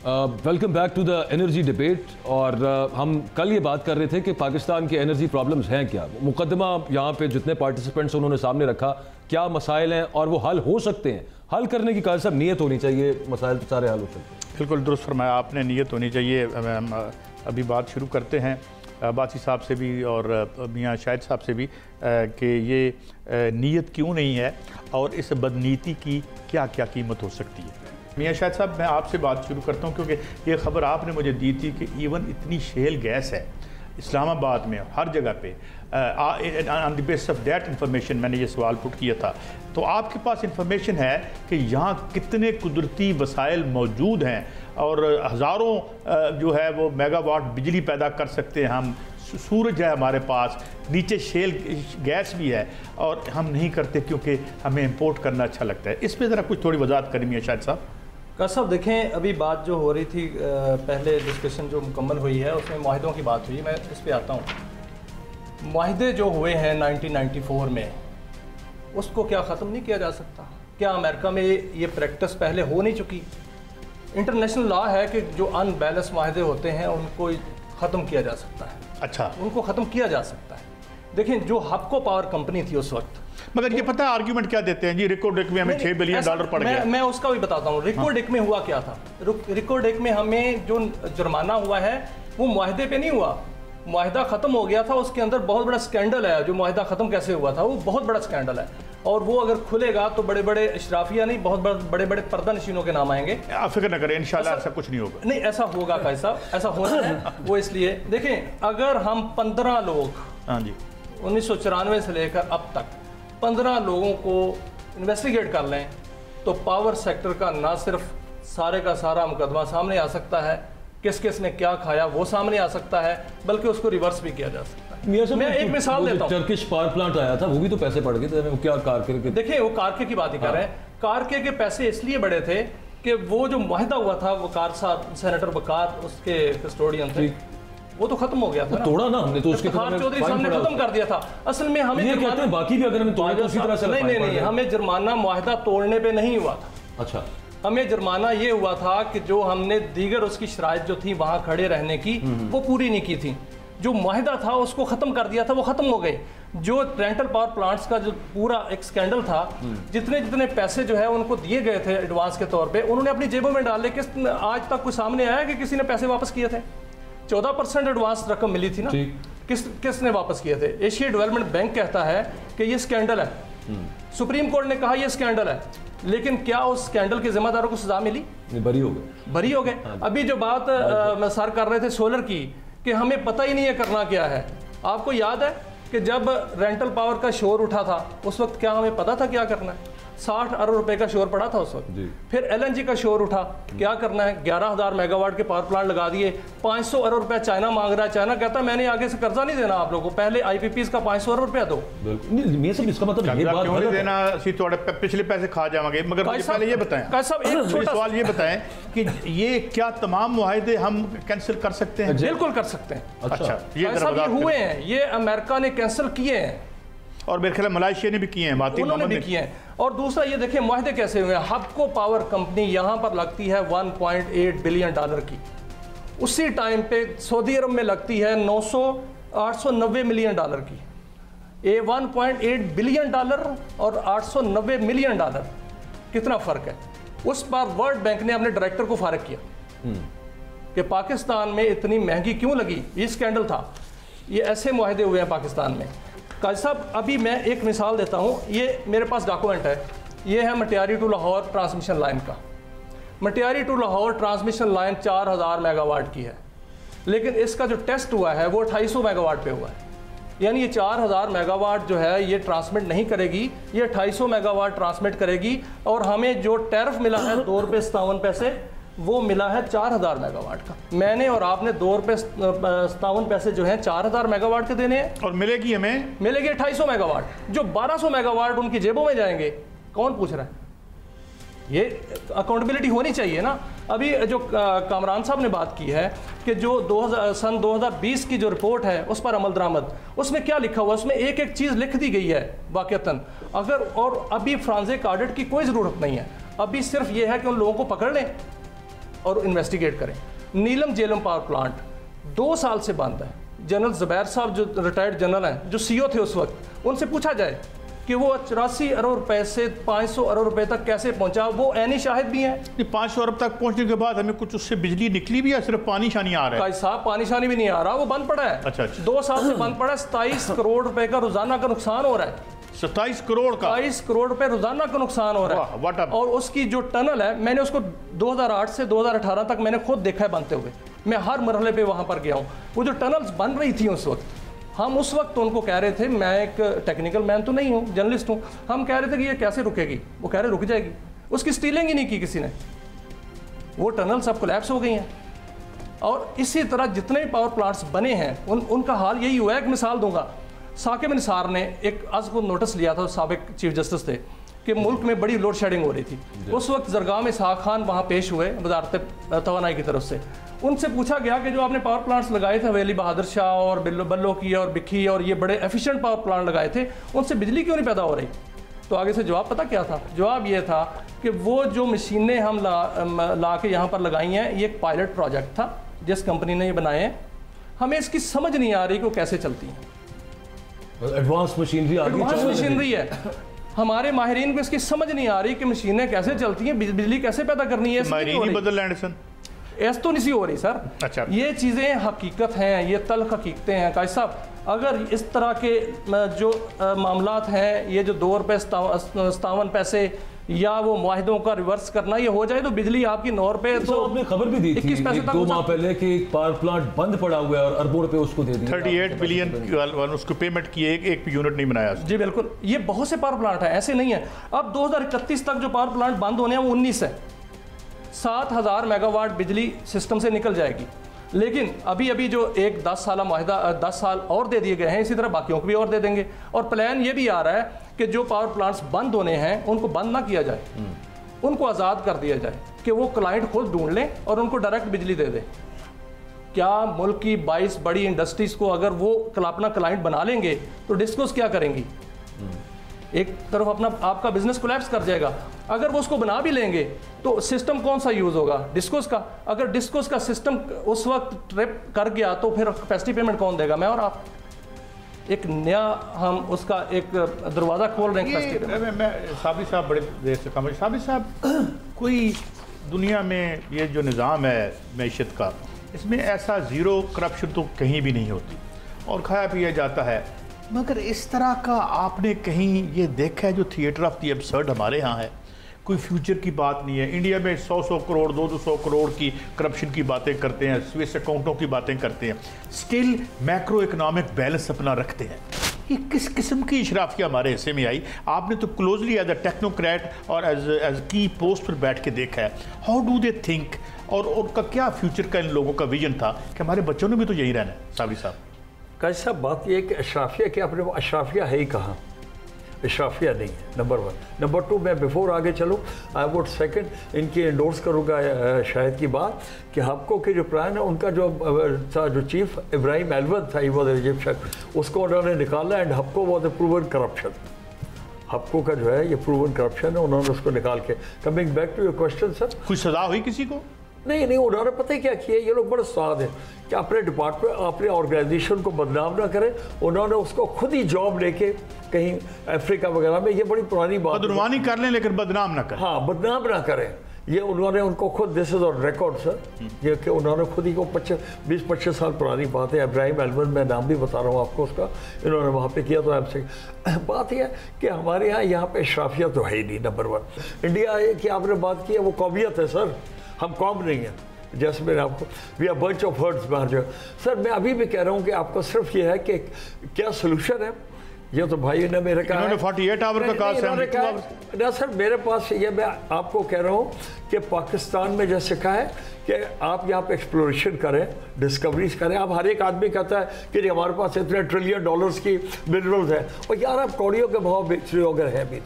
Welcome back to the energy debate. اور ہم کل یہ بات کر رہے تھے کہ پاکستان کے انرجی پرابلمز ہیں کیا. مقدمہ یہاں پہ جتنے پارٹیسپینٹس انہوں نے سامنے رکھا, کیا مسائل ہیں اور وہ حل ہو سکتے ہیں. حل کرنے کی قائد صاحب نیت ہونی چاہیے, مسائل تو سارے حل ہو سکتے ہیں. بالکل درست فرمایا آپ نے, نیت ہونی چاہیے. ابھی بات شروع کرتے ہیں باسی صاحب سے بھی اور میاں شاہد صاحب سے بھی کہ یہ نیت کیوں نہیں ہے اور اس بدنیتی کی کیا کیا قیمت ہو سکتی ہے. میاں شاہد صاحب میں آپ سے بات شروع کرتا ہوں کیونکہ یہ خبر آپ نے مجھے دی تھی کہ ایون اتنی شیل گیس ہے اسلام آباد میں ہر جگہ پہ. آن دی بیس آف دیٹ انفارمیشن میں نے یہ سوال پٹ کیا تھا. تو آپ کے پاس انفارمیشن ہے کہ یہاں کتنے قدرتی وسائل موجود ہیں اور ہزاروں جو ہے وہ میگا واٹ بجلی پیدا کر سکتے ہیں ہم. سورج ہے ہمارے پاس, نیچے شیل گیس بھی ہے اور ہم نہیں کرتے کیونکہ ہمیں امپورٹ کرنا اچھا لگتا ہے. اس پہ ذرا کچھ تھوڑی وضاحت کریں میاں شاہد صاحب. صاحب دیکھیں, ابھی بات جو ہو رہی تھی پہلے ڈسکشن جو مکمل ہوئی ہے اس میں معاہدوں کی بات ہوئی. میں اس پہ آتا ہوں. معاہدے جو ہوئے ہیں 1994 میں اس کو کیا ختم نہیں کیا جا سکتا؟ کیا امریکہ میں یہ پریکٹس پہلے ہو نہیں چکی؟ انٹرنیشنل لا ہے کہ جو ان بیلنس معاہدے ہوتے ہیں ان کو ختم کیا جا سکتا ہے. اچھا, ان کو ختم کیا جا سکتا ہے. دیکھیں جو ہپکو پاور کمپنی تھی اس وقت, مگر یہ پتہ ہے آرگیومنٹ کیا دیتے ہیں جی, ریکو ڈیک میں ہمیں $6 بلین پڑ گیا. میں اس کا بھی بتاتا ہوں. ریکو ڈیک میں ہوا کیا تھا. ریکو ڈیک میں ہمیں جو جرمانہ ہوا ہے وہ معاہدے پہ نہیں ہوا, معاہدہ ختم ہو گیا تھا. اس کے اندر بہت بڑا سکینڈل ہے. جو معاہدہ ختم کیسے ہوا تھا وہ بہت بڑا سکینڈل ہے, اور وہ اگر کھلے گا تو بڑے بڑے اشرافیہ نہیں, بہت بڑے بڑے پردہ نشینوں کے نام آئیں گے. آپ فکر نہ کریں, انشاءاللہ ایسا کچھ نہیں ہوگا. نہیں ایسا ہوگا قائد صاحب, ایسا ہونا ہے. وہ اس لیے دیکھیں, اگر ہم 15 لوگ 1994 سے لے کر اب تک 15 لوگوں کو انویسٹیگیٹ کر لیں تو پاور سیکٹر کا نہ صرف سارے کا سارا مقدمہ سامنے آ سکتا ہے, کس کس نے کیا کھایا وہ سامنے آ سکتا ہے, بلکہ اس کو ریورس بھی کیا جا سکتا ہے. میں ایک مثال دیتا ہوں. ٹرکش پاور پلانٹ آیا تھا, وہ بھی تو پیسے پڑ گئے تھے. وہ کیا کارکے کے, دیکھیں وہ کارکے کی بات ہی کر رہے ہیں. کارکے کے پیسے اس لیے بڑے تھے کہ وہ جو معاہدہ ہوا تھا, وقار صاحب سینیٹر وقار اس کے کسٹوڈین تھے, وہ تو ختم ہو گیا تھا. توڑا نا ہم نے تو اس کے چودھری صاحب نے ختم کر دیا تھا. اصل میں ہمیں یہ کہتے ہیں باقی بھی اگر ہمیں توڑا تو اسی طرح سے نہیں, ہمیں جرمانہ معاہدہ توڑنے پہ نہیں ہوا تھا. اچھا, ہمیں جرمانہ یہ ہوا تھا کہ جو ہم نے دیگر اس کی شرائط جو تھی وہاں کھڑے رہنے کی وہ پوری نہیں کی تھی. جو معاہدہ تھا اس کو ختم کر دیا تھا, وہ ختم ہو گئے. جو رینٹل پاور پلانٹس کا جو پورا ایک سکینڈل تھا, جتنے پیسے جو ہے ان کو دیے گئے تھے ایڈوانس کے طور پہ, انہوں نے اپنی جیبوں میں ڈالے. آج تک کوئی سامنے آیا کہ کسی نے پیسے واپس کیے تھے؟ 14% ایڈوانس رقم ملی تھی نا, کس نے واپس کیے تھے؟ ایشیا ڈیولپمنٹ بینک کہتا ہے کہ یہ سکینڈل ہے. سپریم کورٹ نے کہا یہ سکینڈل ہے, لیکن کیا اس سکینڈل کے ذمہ داروں کو سزا ملی؟ بری ہو گئے. ابھی جو بات سر کر رہے تھے سولر کی کہ ہمیں پتہ ہی نہیں ہے کرنا کیا ہے. آپ کو یاد ہے کہ جب رینٹل پاور کا شور اٹھا تھا اس وقت کیا ہمیں پتہ تھا کیا کرنا ہے؟ 60 ارب روپے کا شور پڑا تھا اس وقت. پھر ایل این جی کا شور اٹھا, کیا کرنا ہے؟ 11,000 میگا واٹ کے پاور پلانٹ لگا دیے. 500 ارب روپے چائنا مانگ رہا ہے. چائنا کہتا ہے میں نے آگے سے قرضہ نہیں دینا آپ لوگوں کو, پہلے آئی پی پیز کا 500 ارب روپیہ دو. اس کا مطلب یہ بات کیوں نہیں دینا, اسی تھوڑے پچھلے پیسے کھا جائیں گے. مگر پہلے یہ بتائیں, سوال یہ بتائیں کہ یہ کیا تمام معاہدے ہم کینسل کر سکتے ہیں؟ بالکل کر سکتے ہیں. اچھا, یہ ہوئے ہیں, یہ امریکہ نے کینسل کیے ہیں, اور میرے خیال ملائیشیا نے بھی کیے ہیں, انہوں نے بھی کیے ہیں. اور دوسرا یہ دیکھیں معاہدے کیسے ہوئے ہیں. ہپکو پاور کمپنی یہاں پر لگتی ہے $1.8 بلین کی, اسی ٹائم پہ سعودی عرب میں لگتی ہے $890 ملین کی. یہ $1.8 بلین اور $890 ملین, کتنا فرق ہے. اس پر ورلڈ بینک نے اپنے ڈائریکٹر کو فارغ کیا کہ پاکستان میں اتنی مہنگی کیوں لگی. یہ سکینڈل تھا. یہ ایسے معاہدے ہوئے ہیں پاکستان میں. قاضی صاحب ابھی میں ایک مثال دیتا ہوں. یہ میرے پاس ڈاکومنٹ ہے, یہ ہے Matiari to Lahore transmission line کا. Matiari to Lahore transmission line 4,000 megawatt کی ہے, لیکن اس کا جو ٹیسٹ ہوا ہے وہ 250 میگا واٹ پہ ہوا ہے. یعنی یہ 4,000 میگا واٹ جو ہے یہ ٹرانسمٹ نہیں کرے گی, یہ 250 میگا واٹ ٹرانسمٹ کرے گی. اور ہمیں جو ٹیرف ملا ہے $2.57, وہ ملا ہے 4,000 میگا واٹ کا. میں نے اور آپ نے $2.57 جو ہیں 4,000 میگا واٹ کے دینے ہیں, اور ملے گی 250 میگا واٹ. جو 1200 میگا واٹ ان کی جیبوں میں جائیں گے, کون پوچھ رہا ہے؟ یہ اکاؤنٹیبلٹی ہونی چاہیے نا. ابھی جو کامران صاحب نے بات کی ہے کہ جو سن 2020 کی جو رپورٹ ہے اس پر عمل درآمد, اس میں کیا لکھا ہوا ہے؟ اس میں ایک ایک چیز لکھ دی گئی ہے واقعتاً. اگر اور ابھی فرانزک آڈٹ کی کوئی ضرورت نہیں ہے, ابھی صرف یہ ہے کہ ان لوگوں کو پکڑ لیں اور انویسٹیگیٹ کریں. نیلم جیلم پاور پلانٹ 2 سال سے بند ہے. جنرل زبیر صاحب جو ریٹائرڈ جنرل ہیں, جو سی او تھے اس وقت, ان سے پوچھا جائے کہ وہ 84 ارب روپے سے 500 ارب روپے تک کیسے پہنچا. وہ عینی شاہد بھی ہیں. 500 ارب تک پہنچنے کے بعد ہمیں کچھ اس سے بجلی نکلی بھی ہے, صرف پانی شانی آ رہا ہے؟ قائد صاحب پانی شانی بھی نہیں آ رہا, وہ بند پڑا ہے. اچھا 2 سال سے بند پڑا ہے. 27 کروڑ روپے کا روزانہ کا نقصان ہو رہا ہے. 27 کروڑ کا 27 کروڑ روپے روزانہ کا نقصان ہو رہا ہے. اور اس کی جو ٹنل ہے, میں نے اس کو 2008 سے 2018 تک میں نے خود دیکھا ہے بنتے ہوئے. میں ہر مرحلے پہ وہاں پر گیا ہوں. وہ جو ٹنلز بن رہی تھی اس وقت, ہم اس وقت ان کو کہہ رہے تھے, میں ایک ٹیکنیکل مین تو نہیں ہوں, جرنلسٹ ہوں, ہم کہہ رہے تھے کہ یہ کیسے رکے گی. وہ کہہ رہے رک جائے گی. اس کی سٹیلنگ ہی نہیں کی کسی نے. وہ ٹنل سب کولیپس ہو گئی ہیں. اور اسی طرح جتنے پاور پلانٹس بنے ہیں ان کا حال یہی ہوا ہے. ایک مثال دوں گا. ثاقب نثار نے ایک از کو نوٹس لیا تھا, سابق چیف جسٹس تھے, کہ ملک میں بڑی لوڈ شیڈنگ ہو رہی تھی. اس وقت زرگاہ میں اسحاق خان وہاں پیش ہوئے وزارت توانائی کی طرف سے. ان سے پوچھا گیا کہ جو آپ نے پاور پلانٹس لگائے تھے حویلی بہادر شاہ اور بلو کی اور بکھی اور یہ بڑے ایفیشینٹ پاور پلانٹ لگائے تھے, ان سے بجلی کیوں نہیں پیدا ہو رہی؟ تو آگے سے جواب پتہ کیا تھا؟ جواب یہ تھا کہ وہ جو مشینیں ہم لا کے یہاں پر لگائی ہیں, یہ ایک پائلٹ پروجیکٹ تھا جس کمپنی نے یہ بنائے ہیں, ہمیں اس کی سمجھ نہیں آ رہی کہ وہ کیسے چلتی ہیں. ایڈوانس مشینری ہے. ہمارے ماہرین کو اس کی سمجھ نہیں آ رہی کہ مشینیں کیسے چلتی ہیں, بجلی کیسے پیدا کرنی ہے. ایس تو نہیں ہو رہی سر. اچھا, یہ چیزیں حقیقت ہیں, یہ تلخ حقیقتیں ہیں. قائد صاحب اگر اس طرح کے جو معاملات ہیں, یہ جو 2 روپے 57 پیسے یا وہ معاہدوں کا ریورس کرنا یہ ہو جائے تو بجلی آپ کی 9 روپے. تو آپ نے خبر بھی دی تھی 2 ماہ پہلے کہ ایک پاور پلانٹ بند پڑا ہوا ہے اور اربوں روپے اس کو دے دیے. 38 بلین اس کو پیمنٹ کی, ایک یونٹ نہیں بنایا. جی بالکل, یہ بہت سے پاور پلانٹ ہیں, ایسے نہیں ہیں. اب 2031 تک جو پاور پلانٹ بند ہونے ہیں وہ 19 ہے. 7000 میگا واٹ بجلی سسٹم سے نکل جائے گی. لیکن ابھی جو ایک 10 سالہ معاہدہ 10 سال اور دے دیے گئے ہیں, اسی طرح باقیوں کو بھی اور دے دیں گے. اور پلان یہ بھی آ رہا ہے کہ جو پاور پلانٹس بند ہونے ہیں ان کو بند نہ کیا جائے, ان کو آزاد کر دیا جائے کہ وہ کلائنٹ خود ڈھونڈ لیں اور ان کو ڈائریکٹ بجلی دے دیں. کیا ملک کی 22 بڑی انڈسٹریز کو اگر وہ اپنا کلائنٹ بنا لیں گے تو ڈسکوز کیا کریں گی؟ ایک طرف اپنا آپ کا بزنس کولیپس کر جائے گا. اگر وہ اس کو بنا بھی لیں گے تو سسٹم کون سا یوز ہوگا؟ ڈسکوز کا. اگر ڈسکوز کا سسٹم اس وقت ٹرپ کر گیا تو پھر کیپیسٹی پیمنٹ کون دے گا؟ میں اور آپ. ایک نیا ہم اس کا ایک دروازہ کھول رہے ہیں. میں صابری صاحب بڑے دیر سے کام. صابری صاحب, کوئی دنیا میں یہ جو نظام ہے معیشت کا, اس میں ایسا زیرو کرپشن تو کہیں بھی نہیں ہوتی اور کھایا پیا جاتا ہے, مگر اس طرح کا آپ نے کہیں یہ دیکھا ہے جو تھیٹر آف دی ابسرڈ ہمارے ہاں ہے؟ کوئی فیوچر کی بات نہیں ہے. انڈیا میں 100 کروڑ 200 کروڑ کی کرپشن کی باتیں کرتے ہیں, سویس اکاؤنٹوں کی باتیں کرتے ہیں, سٹل میکرو اکنامک بیلنس اپنا رکھتے ہیں. یہ کس قسم کی اشرافیہ ہمارے حصے میں آئی؟ آپ نے تو کلوزلی ایز اے ٹیکنوکریٹ اور ایز کی پوسٹ پر بیٹھ کے دیکھا ہے. ہاؤ ڈو دے تھنک, اور ان کا کیا فیوچر کا ان لوگوں کا ویژن تھا کہ ہمارے بچوں نے بھی تو یہی رہنا ہے؟ صابری صاحب قائد صاحب, بات یہ ہے کہ اشرافیہ کہ آپ نے اشرافیہ ہے ہی کہاں؟ اشرافیہ نہیں ہے, نمبر 1. نمبر 2, میں بیفور آگے چلوں, آئی ووڈ سیکنڈ ان کی انڈورس کروں گا شاہد کی بات کہ ہپکو کے جو پلان ہے ان کا جو چیف ابراہیم ایلون تھا, ہی واز ایجپشن, اس کو انہوں نے نکالا اینڈ ہپکو واز اے پروون کرپشن. ہپکو کا جو ہے یہ پروون کرپشن ہے, انہوں نے اس کو نکال کے. Coming back to your question sir, کوئی سزا ہوئی کسی کو؟ نہیں, انہوں نے پتہ ہی کیا کیا, یہ لوگ بڑے استاد ہیں کہ اپنے ڈپارٹمنٹ اپنے آرگنائزیشن کو بدنام نہ کریں. انہوں نے اس کو خود ہی جاب لے کے کہیں افریقہ وغیرہ میں, یہ بڑی پرانی بات, بدعنوانی کر لیں لیکن بدنام نہ کریں. ہاں, بدنام نہ کریں. یہ انہوں نے ان کو خود, دس از آن ریکارڈ سر, یہ کہ انہوں نے خود ہی کو 20-25 سال پرانی بات ہے. ابراہیم ایلون, میں نام بھی بتا رہا ہوں آپ کو اس کا, انہوں نے وہاں پہ کیا. تو آپ سے بات یہ ہے کہ ہمارے یہاں پہ اشرافیہ تو ہے ہی نہیں. نمبر 1, انڈیا کی آپ نے بات کی ہے, وہ قومیت ہے سر, ہم قوم نہیں ہیں. جیسے میں نے آپ کو we are bunch of herds باہر جو سر, میں ابھی بھی کہہ رہا ہوں کہ آپ کو صرف یہ ہے کہ کیا سولوشن ہے. یہ تو بھائی نے میرے کہا 48 آور کا کہا نہ سر, میرے پاس یہ میں آپ کو کہہ رہا ہوں کہ پاکستان میں جیسے کہا ہے کہ آپ یہاں پہ ایکسپلوریشن کریں, ڈسکوریز کریں. آپ ہر ایک آدمی کہتا ہے کہ ہمارے پاس اتنے $1 ٹریلین کی منرلز ہیں, اور یار آپ کوڑیوں کے بھاؤ بیچ رہے ہو اگر ہے بھی.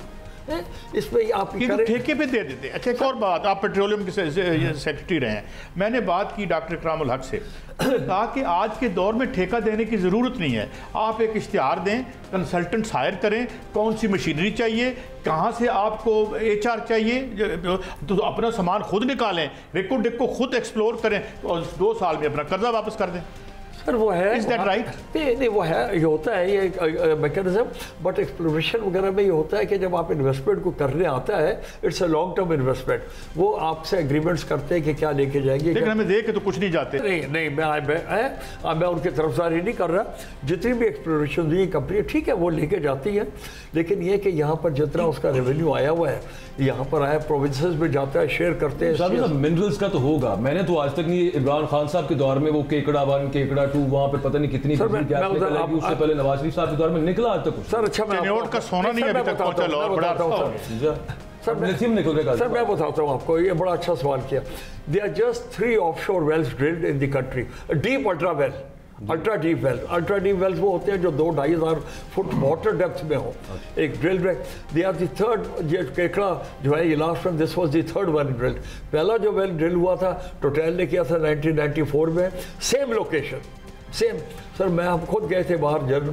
اس پہ آپ ٹھیکے پہ دے دیتے. اچھا ایک اور بات, آپ پیٹرولیم کے سیکرٹری رہے ہیں, میں نے بات کی ڈاکٹر اکرام الحق سے, کہا کہ آج کے دور میں ٹھیکہ دینے کی ضرورت نہیں ہے, آپ ایک اشتہار دیں, کنسلٹنٹس ہائر کریں, کون سی مشینری چاہیے, کہاں سے آپ کو HR چاہیے, تو اپنا سامان خود نکالیں, ریکو کو خود ایکسپلور کریں, اور 2 سال میں اپنا قرضہ واپس کر دیں. سر وہ ہے, Is that right? نہیں وہ ہے, یہ ہوتا ہے یہ میکینزم, بٹ ایکسپلوریشن وغیرہ میں یہ ہوتا ہے کہ جب آپ انویسٹمنٹ کو کرنے آتا ہے, it's a long term investment, وہ آپ سے اگریمنٹس کرتے ہیں کہ کیا لے کے جائیں گے. لیکن ہمیں دیکھ کے تو کچھ نہیں جاتے. نہیں میں ان کی طرف داری نہیں کر رہا, جتنی بھی ایکسپلوریشن دی کمپنی ٹھیک ہے وہ لے کے جاتی ہے, لیکن یہ کہ یہاں پر جتنا اس کا ریونیو آیا ہوا ہے یہاں پر آیا پروونسز میں جاتا ہے, شیئر کرتے ہیں. صاحب منرلز کا تو ہوگا, میں نے تو آج تک نہیں, عمران خان صاحب کے دور میں وہ کیکڑا 1 کیکڑا 2 وہاں پہ پتہ نہیں کتنی بجلی گیس نکل آئی, اس سے پہلے نواز شریف صاحب کے دور میں نکلا آج تک کچھ. سر اچھا چینیوٹ کا سونا نہیں ابھی تک پہنچا لاہور, بڑا لیتھیم نکل رہا ہے. سر میں بتاتا ہوں آپ کو, یہ بڑا اچھا سوال کیا. There are just 3 offshore wells drilled in the country. Deep ultra well, ultra deep well. Ultra deep wells وہ ہوتے ہیں جو 2-2.5 ہزار فٹ واٹر ڈیپتھ میں ہوں. ایک drill rig, they are the third, یہ کیکڑا جو ہے یہ last one, this was the third one drilled. پہلا جو ویل ڈرل ہوا تھا ٹوٹیل نے کیا تھا 1994 میں, سیم لوکیشن سیم. سر میں ہم خود گئے تھے باہر جنرل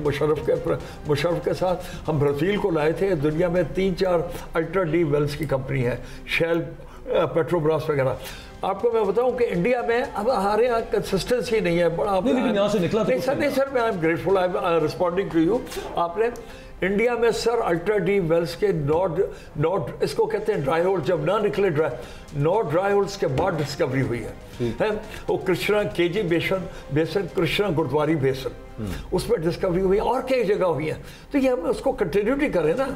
مشرف کے ساتھ, ہم برازیل کو لائے تھے. دنیا میں 3-4 الٹرا ڈیپ ویلز کی کمپنی ہے, شیل, پیٹروبراس وغیرہ. آپ کو میں بتاؤں کہ انڈیا میں اب ہمارے یہاں کنسسٹنسی نہیں ہے بڑا. لیکن یہاں سے نکلا نہیں سر, میں I am grateful, I am responding to you. آپ نے انڈیا میں سر الٹرا ڈیپ ویلز کے نوٹ اس کو کہتے ہیں ڈرائی ہول, جب نہ نکلے ڈرائی ہولز کے بعد ڈسکوری ہوئی ہے. وہ کرشنا کے جی بیسن کرشنا گردواری بیسن, اس میں ڈسکوری ہوئی, اور کئی جگہ ہوئی ہیں. تو یہ ہم اس کو کنٹینیوٹی کریں نا,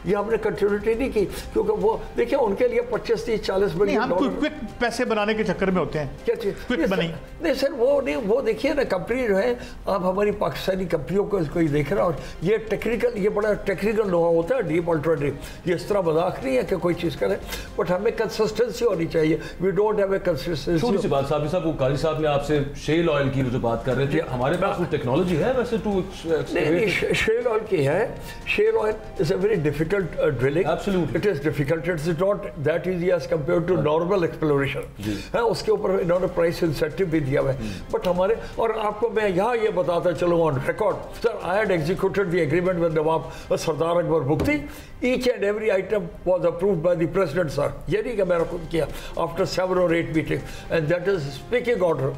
یہ ہم نے کنٹینیوٹی نہیں کی, کیونکہ وہ دیکھیں ان کے لیے 25-30-40 ملین ہم کوئک پیسے بنانے کے چکر میں ہوتے ہیں. کیا چیز کوئک بنی نہیں سر, وہ نہیں, وہ دیکھیے نا کمپنی جو ہے, آپ ہماری پاکستانی کمپنیوں کو کوئی دیکھ رہا, اور یہ ٹیکنیکل, یہ بڑا ٹیکنیکل نو ہاؤ ہوتا ہے ڈیپ الٹرا ڈیپ. یہ اس طرح مذاق نہیں ہے کہ کوئی چیز کرے, بٹ ہمیں کنسسٹنسی ہونی چاہیے. We don't have a consistency. چھوٹی سی بات صاحب, وہ قاضی صاحب نے آپ سے شیل آئل کی جو بات کر رہے تھے, ہمارے پاس وہ ٹیکنالوجی ہے ویسے ٹو شیل آئل کی ہے. Shell oil is a very difficult drilling. Absolutely. It is difficult. It is not that easy as compared to normal exploration. اس کے اوپر انہوں نے پرائس انسینٹیو بھی دیا ہوا ہے. بٹ ہمارے, اور آپ کو میں یہاں یہ بتاتا چلوں on record, sir I had executed the agreement with Nawab Sardar Akbar Bugti. Each and every item was approved by the president, sir. یہ نہیں کہ میں نے خود کیا, after 7 or 8 meetings, and that is speaking order.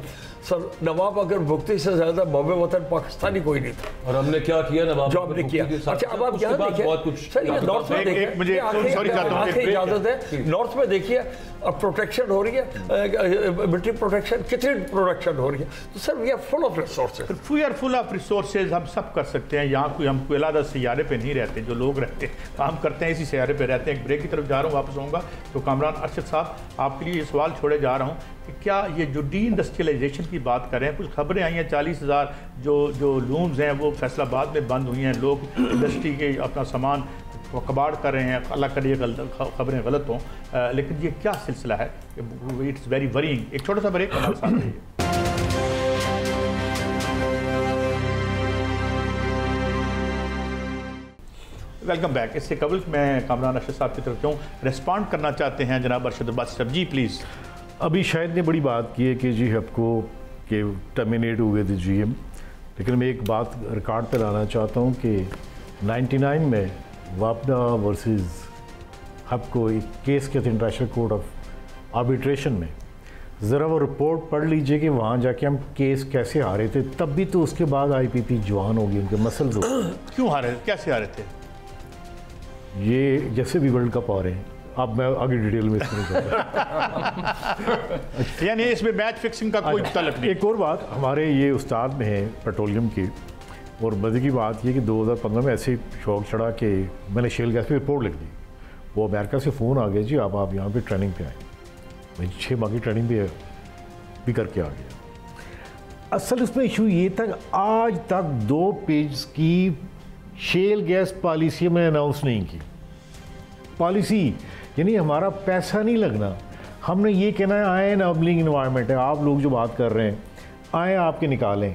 سر نواب اگر بگٹی سے زیادہ محب وطن پاکستانی کوئی نہیں تھا, اور ہم نے کیا کیا نواب جو ہم نے کیا. اچھا اب آپ یہاں دیکھیں سر, یہ نارتھ میں دیکھیں, آخری اجازت ہے, نارتھ میں دیکھیے اب پروٹیکشن ہو رہی ہے, ملٹری پروٹیکشن, کتنی پروڈکشن ہو رہی ہے. تو sir we are full of resources. We are full of resources, ہم سب کر سکتے ہیں. یہاں کوئی ہم کوئی علیحدہ سیارے پہ نہیں رہتے, جو لوگ رہتے ہیں کام کرتے ہیں اسی سیارے پہ رہتے ہیں. ایک بریک کی طرف جا رہا ہوں, واپس آؤں گا. تو کامران ارشد صاحب آپ کے لیے یہ سوال چھوڑے جا رہا ہوں کہ کیا یہ جو ڈی انڈسٹریلائزیشن کی بات کر رہے ہیں, کچھ خبریں آئی ہیں 40,000 جو لومز ہیں وہ فیصل آباد میں بند ہوئی ہیں, لوگ انڈسٹری کے اپنا سامان کباڑ کر رہے ہیں, اللہ کرے یہ خبریں غلط ہوں, لیکن یہ کیا سلسلہ ہے؟ It's very worrying. ایک چھوٹا سا بریک ہمارے ساتھ رہیے. Welcome back. اس سے قبل میں کامران ارشد صاحب کی طرف جاؤں, ریسپونڈ کرنا چاہتے ہیں جناب ارشد عباسی صاحب. جی پلیز. ابھی شاید نے بڑی بات کی ہے کہ جی ہب کو کہ ٹرمینیٹ ہوئے تھے جی ایم, لیکن میں ایک بات ریکارڈ پہ لانا چاہتا ہوں کہ 99 میں واپڈا ورسز ہب کو ایک کیس کیا تھا انٹرنیشنل کورٹ آف آربیٹریشن میں. ذرا وہ رپورٹ پڑھ لیجئے کہ وہاں جا کے ہم کیس کیسے ہارے تھے. تب بھی تو اس کے بعد آئی پی پی جوان ہو گئی, ان کے مسلز ہو گئے. کیوں ہارے, کیسے ہارے تھے؟ یہ جیسے بھی ورلڈ کپ آ رہے ہیں, اب میں آگے ڈیٹیل میں اس میں جاتا ہوں. یعنی اس میں میچ فکسنگ کا کوئی تعلق نہیں. ایک اور بات, ہمارے یہ استاد میں ہیں پیٹرولیم کے, اور مزے کی بات یہ کہ 2015 میں ایسے شوق چڑھا کہ میں نے شیل گیس پہ رپورٹ لکھ دی. وہ امریکہ سے فون آ گیا, جی آپ یہاں پہ ٹریننگ پہ آئیں. میں 6 ماہ کی ٹریننگ پہ بھی کر کے آ گیا. اصل اس میں ایشو یہ تھا کہ آج تک 2 پیج کی شیل گیس پالیسی میں اناؤنس نہیں کی. پالیسی یعنی ہمارا پیسہ نہیں لگنا, ہم نے یہ کہنا ہے آئیں انیبلنگ انوائرمنٹ ہے, آپ لوگ جو بات کر رہے ہیں آئیں آپ کے نکالیں,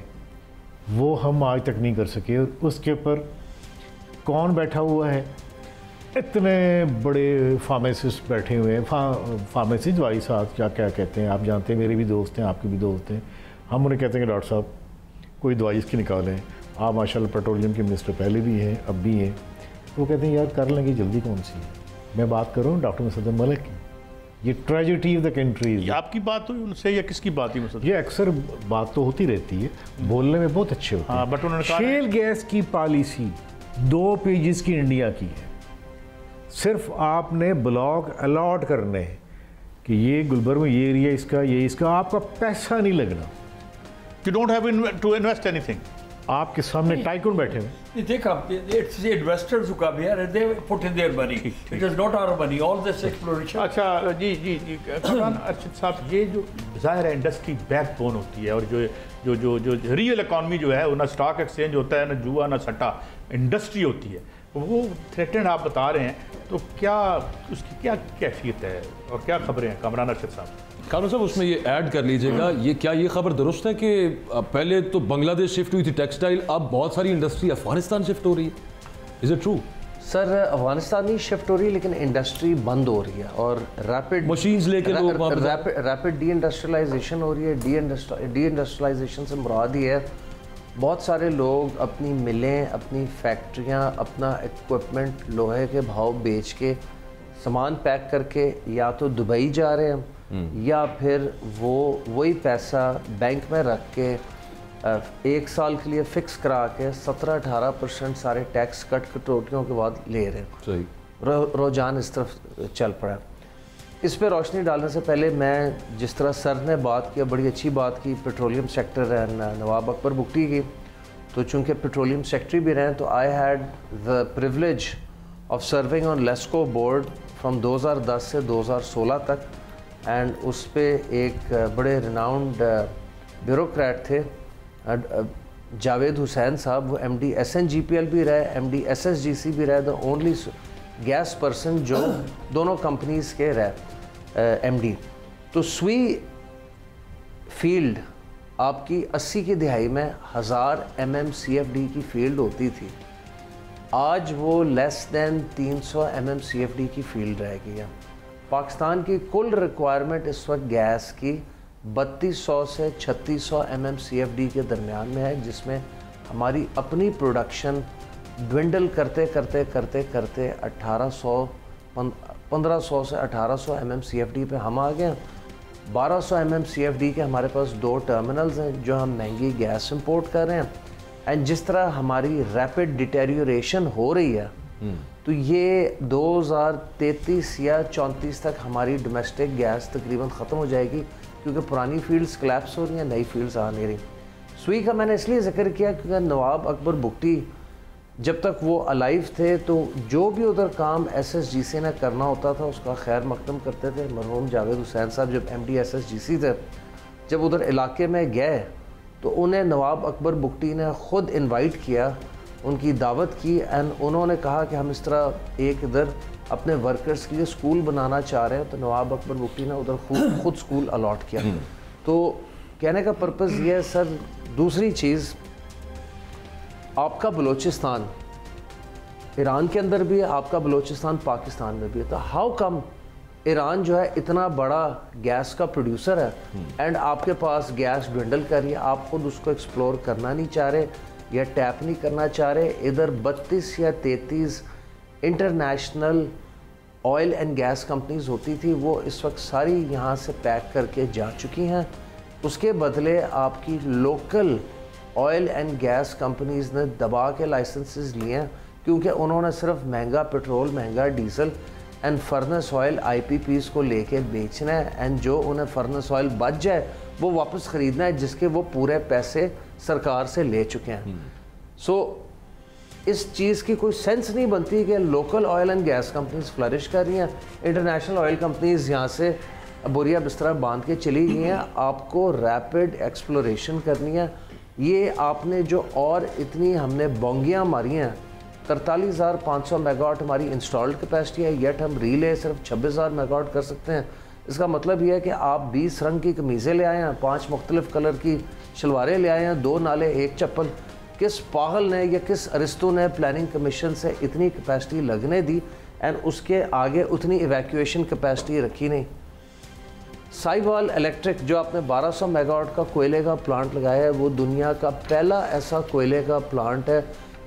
وہ ہم آج تک نہیں کر سکے. اس کے اوپر کون بیٹھا ہوا ہے, اتنے بڑے فارمیسسٹ بیٹھے ہوئے ہیں, فارمیسسٹ بھائی صاحب کیا کہتے ہیں, آپ جانتے ہیں, میرے بھی دوست ہیں, آپ کے بھی دوست ہیں. ہم انہیں کہتے ہیں کہ ڈاکٹر صاحب کوئی دوائی اس کی نکالیں, آپ ماشاء اللہ پیٹرولیم کے منسٹر پہلے بھی ہیں, اب بھی ہیں. وہ کہتے ہیں یار کر لیں گے, جلدی کون سی ہے. میں بات کر رہا ہوں ڈاکٹر مصدق ملک کی. یہ ٹریجڈی آف دا کنٹری. آپ کی بات ہوئی ان سے یا کس کی بات ہوئی مصدق؟ یہ اکثر بات تو ہوتی رہتی ہے, بولنے میں بہت اچھے ہوتے ہیں. بٹ انہوں نے کہا شیل گیس کی پالیسی 2 پیجز کی انڈیا کی ہے. صرف آپ نے بلاک الاٹ کرنے ہیں کہ یہ گلبرگ میں یہ ایریا اس کا, یہ اس کا, آپ کا پیسہ نہیں لگنا. You don't have to invest anything. آپ کے سامنے ٹائکون بیٹھے ہوئے. دیکھا, it's the investors who come here and they put in their money. It is not our money. All this exploration. اچھا جی کپتان ارشد صاحب, یہ جو ظاہر ہے انڈسٹری بیک بون ہوتی ہے, اور جو ریئل اکانومی جو ہے وہ نہ اسٹاک ایکسچینج ہوتا ہے, نہ جوا, نہ سٹا, انڈسٹری ہوتی ہے. وہ تھریٹنڈ آپ بتا رہے ہیں, تو کیا اس کی کیا کیفیت ہے اور کیا خبریں ہیں کامران ارشد صاحب؟ کامران صاحب اس میں یہ ایڈ کر لیجئے گا, یہ خبر درست ہے کہ پہلے تو بنگلہ دیش شفٹ ہوئی تھی ٹیکسٹائل, اب بہت ساری انڈسٹری افغانستان شفٹ ہو رہی ہے؟ Is it true? Sir Afghanistan ہی شفٹ ہو رہی ہے, لیکن انڈسٹری بند ہو رہی ہے, اور ریپڈ مشینز لے کے لوگ ریپڈ ڈی انڈسٹریلائزیشن ہو رہی ہے. ڈی انڈسٹریلائزیشن سے مراد یہ ہے بہت سارے لوگ اپنی ملیں, اپنی فیکٹریاں, اپنا ایکوپمنٹ لوہے کے بھاؤ بیچ کے سامان پیک کر کے یا تو دبئی جا رہے ہیں, یا پھر وہی پیسہ بینک میں رکھ کے 1 سال کے لیے فکس کرا کے 17-18% سارے ٹیکس کٹ کٹوتیوں کے بعد لے رہے ہیں. صحیح. رجحان اس طرف چل پڑا. اس پہ روشنی ڈالنے سے پہلے میں جس طرح سر نے بات کی, بڑی اچھی بات کی, پیٹرولیم سیکٹر ہے نواب اکبر بگٹی کی, تو چونکہ پیٹرولیم سیکٹری بھی رہے تو I had the privilege of serving on LESCO board from 2010 سے 2016 تک, اینڈ اس پہ ایک بڑے ریناؤنڈ بیوروکریٹ تھے جاوید حسین صاحب, وہ MD SNGPL بھی رہے, MD SSGC بھی رہے, دا اونلی گیس پرسن جو دونوں کمپنیز کے رہے MD. تو سوئی فیلڈ آپ کی 80 کی دہائی میں 1000 MMCFD کی فیلڈ ہوتی تھی, آج وہ لیس دین 300 MMCFD کی فیلڈ رہ گئی ہے. پاکستان کی کل ریکوائرمنٹ اس وقت گیس کی 3200 سے 3600 MMCFD کے درمیان میں ہے, جس میں ہماری اپنی پروڈکشن ڈوینڈل کرتے 1500 سے 1800 MMCFD پہ ہم آ گئے ہیں. 1200 MMCFD کے ہمارے پاس 2 ٹرمینلز ہیں جو ہم مہنگی گیس امپورٹ کر رہے ہیں. اینڈ جس طرح ہماری ریپڈ ڈیٹیریوریشن ہو رہی ہے, تو یہ 2033 یا 34 تک ہماری ڈومیسٹک گیس تقریباً ختم ہو جائے گی, کیونکہ پرانی فیلڈز کلیپس ہو رہی ہیں, نئی فیلڈز آ نہیں رہی. سوئی کا میں نے اس لیے ذکر کیا کیونکہ نواب اکبر بگٹی جب تک وہ الائیو تھے تو جو بھی ادھر کام SSGC نے کرنا ہوتا تھا اس کا خیر مقدم کرتے تھے. مرحوم جاوید حسین صاحب جب MD SSGC تھے, جب ادھر علاقے میں گئے تو انہیں نواب اکبر بگٹی نے خود انوائٹ کیا, ان کی دعوت کی, اینڈ انہوں نے کہا کہ ہم اس طرح ایک ادھر اپنے ورکرز کے لیے سکول بنانا چاہ رہے ہیں, تو نواب اکبر بگٹی نے ادھر خود سکول الاٹ کیا. تو کہنے کا پرپز یہ ہے سر. دوسری چیز, آپ کا بلوچستان ایران کے اندر بھی ہے, آپ کا بلوچستان پاکستان میں بھی ہے, تو ہاؤ کم ایران جو ہے اتنا بڑا گیس کا پروڈیوسر ہے اینڈ آپ کے پاس گیس ڈوینڈل کر رہی ہے, آپ خود اس کو ایکسپلور کرنا نہیں چاہ رہے یا ٹیپ نہیں کرنا چاہ رہے. ادھر 32 یا 33 international oil and gas companies ہوتی تھی, وہ اس وقت ساری یہاں سے پیک کر کے جا چکی ہیں. اس کے بدلے آپ کی local oil and gas companies نے دبا کے لائسنسز لیے ہیں, کیونکہ انہوں نے صرف مہنگا پیٹرول, مہنگا diesel and furnace oil IPPs کو لے کے بیچنا ہے, اینڈ جو انہیں فرنس آئل بچ جائے وہ واپس خریدنا ہے, جس کے وہ پورے پیسے سرکار سے لے چکے ہیں. سو اس چیز کی کوئی سینس نہیں بنتی کہ local oil and gas companies flourish کر رہی ہیں, انٹرنیشنل آئل کمپنیز یہاں سے بوریا بسترا باندھ کے چلی گئی ہیں. آپ کو ریپڈ ایکسپلوریشن کرنی ہے. یہ آپ نے جو اور اتنی ہم نے بونگیاں ماری ہیں, 43,500 میگا واٹ ہماری انسٹالڈ کیپیسٹی ہے, یٹ ہم ریلے صرف 26,000 میگا واٹ کر سکتے ہیں. اس کا مطلب یہ ہے کہ آپ 20 رنگ کی قمیضیں لے آئے ہیں, 5 مختلف کلر کی شلواریں لے آئے ہیں, 2 نالے 1 چپل. کس پاگل نے یا کس ارسطو نے پلاننگ کمیشن سے اتنی کیپیسٹی لگنے دی؟ اینڈ اس کے آگے اتنی ایویکویشن کیپیسٹی رکھی نہیں. سائیوال الیکٹرک جو آپ نے 1200 میگا واٹ کا کوئلے کا پلانٹ لگایا ہے وہ دنیا کا پہلا ایسا کوئلے کا پلانٹ ہے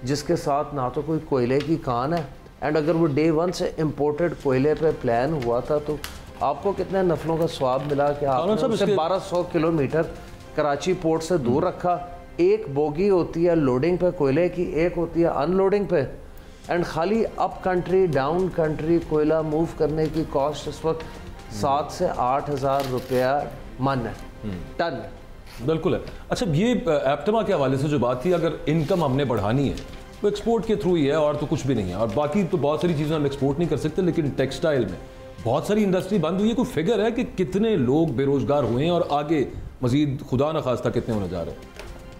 جس کے ساتھ نہ تو کوئی کوئلے کی کان ہے, اینڈ اگر وہ ڈے 1 سے امپورٹڈ کوئلے پہ پلان ہوا تھا تو آپ کو کتنے نفلوں کا ثواب ملا کہ آپ نے اسے 1200 کلومیٹر کراچی پورٹ سے دور رکھا. ایک بوگی ہوتی ہے لوڈنگ پہ کوئلے کی, ایک ہوتی ہے ان لوڈنگ پہ, اینڈ خالی اپ کنٹری ڈاؤن کنٹری کوئلہ موو کرنے کی کاسٹ اس وقت 7 سے 8 ہزار روپیہ من ہے ٹن. بالکل ہے. اچھا یہ ایپٹما کے حوالے سے جو بات تھی, اگر انکم ہم نے بڑھانی ہے تو ایکسپورٹ کے تھرو ہی ہے اور تو کچھ بھی نہیں ہے, اور باقی تو بہت ساری چیزیں ہم ایکسپورٹ نہیں کر سکتے, لیکن ٹیکسٹائل میں بہت ساری انڈسٹری بند ہوئی ہے. کوئی فگر ہے کہ کتنے لوگ بے روزگار ہوئے ہیں اور آگے مزید خدا نخواستہ کتنے ہونے جا رہے ہیں؟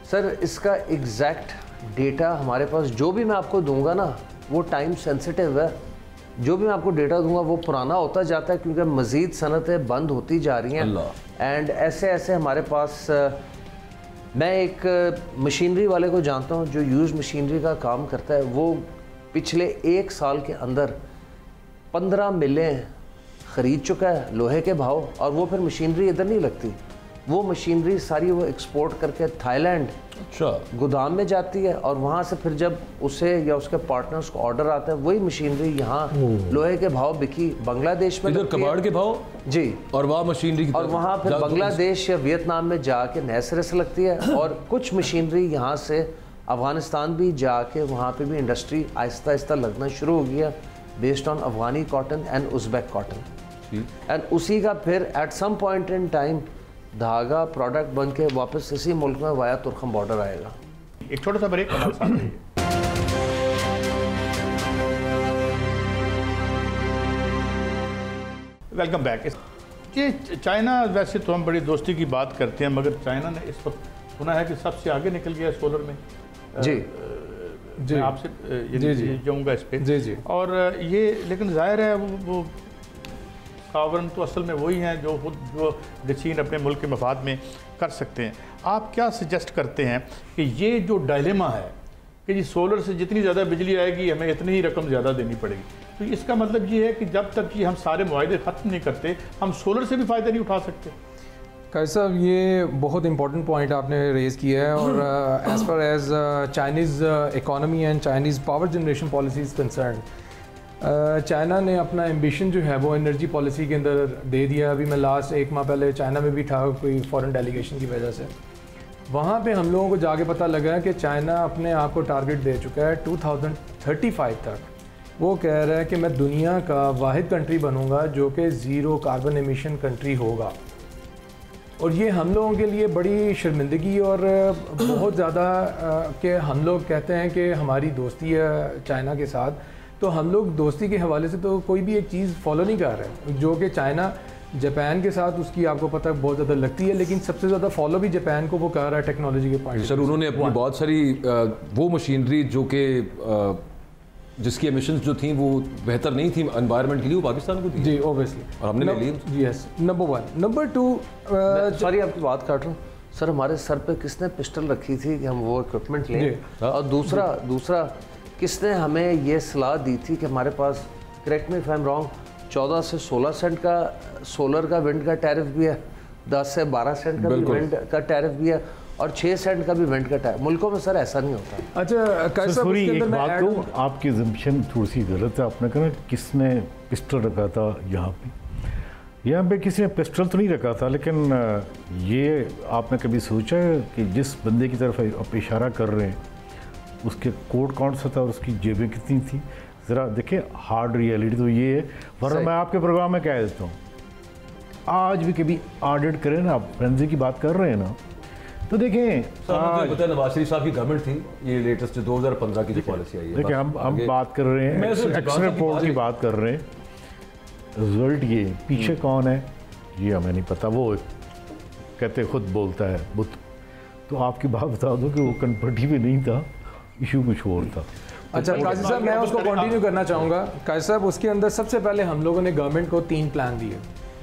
سر اس کا ایگزیکٹ ڈیٹا ہمارے پاس, جو بھی میں آپ کو دوں گا نا وہ ٹائم سینسٹیو ہے. جو بھی میں آپ کو ڈیٹا دوں گا وہ پرانا ہوتا جاتا ہے کیونکہ مزید صنعتیں بند ہوتی جا رہی ہیں. اینڈ ایسے ایسے ہمارے پاس, میں ایک مشینری والے کو جانتا ہوں جو یوز مشینری کا کام کرتا ہے, وہ پچھلے 1 سال کے اندر 15 ملیں خرید چکا ہے لوہے کے بھاؤ, اور وہ پھر مشینری ادھر نہیں لگتی, وہ مشینری ساری وہ ایکسپورٹ کر کے تھائی لینڈ گودام میں جاتی ہے, اور وہاں سے پھر جب اسے یا اس کے پارٹنرز کو آرڈر آتا ہے وہی مشینری یہاں لوہے کے بھاؤ بکی بنگلہ دیش میں ادھر کباڑ کے بھاؤ جی, اور وہاں مشینری, اور وہاں پھر بنگلہ دیش یا ویتنام میں جا کے نئے سرے سے لگتی ہے. اور کچھ مشینری یہاں سے افغانستان بھی جا کے وہاں پہ بھی انڈسٹری آہستہ آہستہ لگنا شروع ہو گیا based on Afghani cotton and Uzbek cotton, and اسی کا پھر at some point in time دھاگا پروڈکٹ بن کے واپس اسی ملک میں وایا ترکھم بارڈر آئے گا. ایک چھوٹا سا بریک ہمارے ساتھ رہیے. Welcome back. یہ چائنا, ویسے تو ہم بڑی دوستی کی بات کرتے ہیں مگر چائنا نے اس وقت سنا ہے کہ سب سے آگے نکل گیا سولر میں. جی میں آپ سے جاؤں گا اس پہ. اور یہ لیکن ظاہر ہے وہ ساورن تو اصل میں وہی ہیں جو خود جو گچین اپنے ملک کے مفاد میں کر سکتے ہیں. آپ کیا سجیسٹ کرتے ہیں کہ یہ جو ڈائلیما ہے کہ جی سولر سے جتنی زیادہ بجلی آئے گی ہمیں اتنی ہی رقم زیادہ دینی پڑے گی, تو اس کا مطلب یہ ہے کہ جب تک یہ ہم سارے معاہدے ختم نہیں کرتے ہم سولر سے بھی فائدہ نہیں اٹھا سکتے؟ قائد صاحب یہ بہت امپورٹنٹ پوائنٹ آپ نے ریز کیا ہے, اور as per as Chinese economy and Chinese power generation policies concerned, China نے اپنا ایمبیشن جو ہے وہ انرجی پالیسی کے اندر دے دیا. ابھی میں لاسٹ 1 ماہ پہلے چائنا میں بھی تھا کوئی فورن ڈیلیگیشن کی وجہ سے, وہاں پہ ہم لوگوں کو جا کے پتہ لگا کہ چائنا اپنے آپ کو ٹارگٹ دے چکا ہے 2035 تک. وہ کہہ رہا ہے کہ میں دنیا کا واحد کنٹری بنوں گا جو کہ زیرو کاربن ایمیشن کنٹری ہوگا, اور یہ ہم لوگوں کے لیے بڑی شرمندگی اور بہت زیادہ کہ ہم لوگ کہتے ہیں کہ ہماری دوستی ہے چائنا کے ساتھ, تو ہم لوگ دوستی کے حوالے سے تو کوئی بھی ایک چیز فالو نہیں کر رہے, جو کہ چائنا جاپان کے ساتھ اس کی آپ کو پتہ بہت زیادہ لگتی ہے, لیکن سب سے زیادہ فالو بھی جاپان کو وہ کر رہا ہے ٹیکنالوجی کے پوائنٹ. سر انہوں نے اپنی بہت ساری وہ مشینری جو کہ جس کی ایمیشنز جو تھیں وہ بہتر نہیں تھیں انوائرمنٹ کے لیے, وہ پاکستان کو دی. جی اوبیسلی, اور ہم نے لے لی. یس, نمبر 1. نمبر 2, سوری آپ کی بات کاٹ رہا ہوں سر, ہمارے سر پہ کس نے پسٹل رکھی تھی کہ ہم وہ اکوپمنٹ لیں, اور دوسرا کس نے ہمیں یہ صلاح دی تھی کہ ہمارے پاس, correct me if I am wrong, 14 سے 16 سینٹ کا سولر کا ونڈ کا ٹیرف بھی ہے, 10 سے 12 سینٹ کا بھی ونڈ کا ٹیرف بھی ہے, اور 6 سینٹ کا بھی ونڈ کا ٹیرف. ملکوں میں سر ایسا نہیں ہوتا. اچھا سوری ایک بات تو آپ کی زمشن تھوڑی سی غلط ہے. آپ نے کہا کس نے پسٹل رکھا تھا یہاں پہ کسی نے پسٹل تو نہیں رکھا تھا, لیکن یہ آپ نے کبھی سوچا ہے کہ جس بندے کی طرف آپ اشارہ کر رہے ہیں اس کے کوٹ کون سا تھا اور اس کی جیبیں کتنی تھیں؟ ذرا دیکھیں, ہارڈ ریئلٹی تو یہ ہے. ورنہ میں آپ کے پروگرام میں کہہ دیتا ہوں, آج بھی کبھی آڈٹ کریں نا, آپ فرینزی کی بات کر رہے ہیں نا, تو دیکھیں پتہ ہے نواز شریف صاحب کی گورنمنٹ تھی, یہ لیٹسٹ 2015 کی جو پالیسی آئی ہے. دیکھیں ہم بات کر رہے ہیں ایکشن رپورٹ کی بات کر رہے ہیں, رزلٹ یہ پیچھے کون ہے یہ ہمیں نہیں پتا. وہ کہتے خود بولتا ہے بت, تو آپ کی بات بتا دو کہ وہ کنورٹی بھی نہیں تھا, ایشو کچھ اور تھا. اچھا قاضی صاحب میں اس کو کنٹینیو کرنا چاہوں گا. قاضی صاحب اس کے اندر سب سے پہلے ہم لوگوں نے گورنمنٹ کو 3 پلان دیے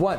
1,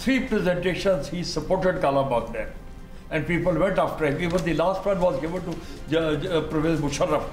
3 presentations he supported Kalabagh Dam and people went after him. Even the last one was given to Pervez Musharraf.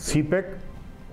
CPEC